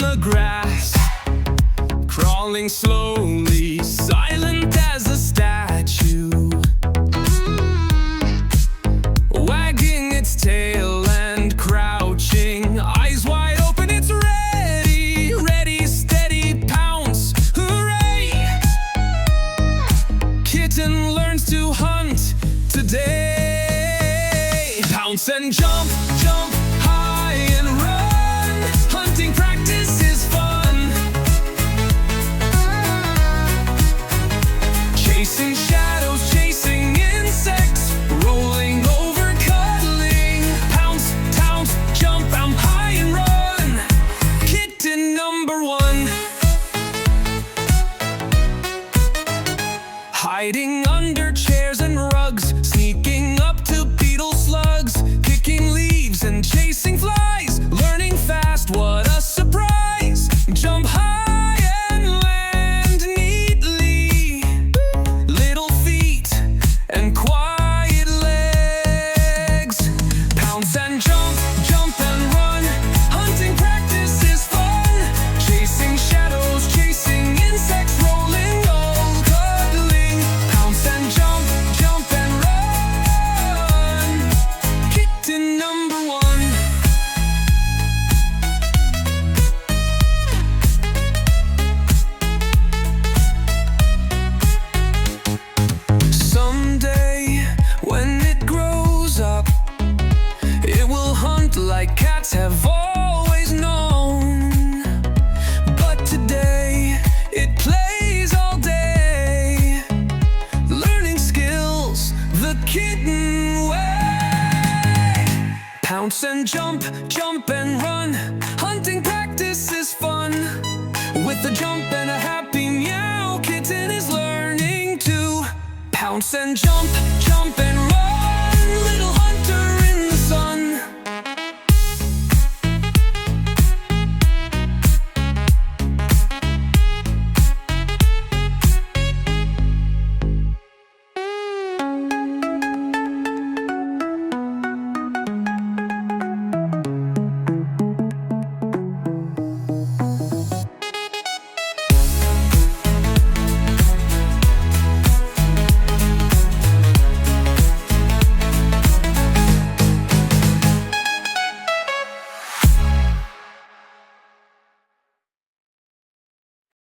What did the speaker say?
the grass, crawling slowly, silent as a statue, wagging its tail and crouching, eyes wide open. It's ready, ready, steady, pounce, hooray! Kitten learns to hunt today. Pounce and jump, jump high and run. Hunting practice is fun. Chasing shadows, chasing insects, rolling over, cuddling. Pounce, pounce, jump, I'm high and run. Kitten number one. Hiding under chairs and rugs, sneaking up to beetle slugs, kicking leaves and chasing flies, learning fast, what a surprise. Jump high and land neatly, little feet and quiet legs. Pounce and jump, jump and run. Hunting practice is fun. Chasing shadows, chasing insects, rolling all cuddling. Pounce and jump, jump and run. Kitten number one. Someday, when it grows up, it will hunt like cats have always known. But today, it plays all day, learning skills the kitten way. Pounce and jump, jump and run. Hunting practice is fun. With a jump and a happy meow, Kitten is learning to pounce and jump, jump and run.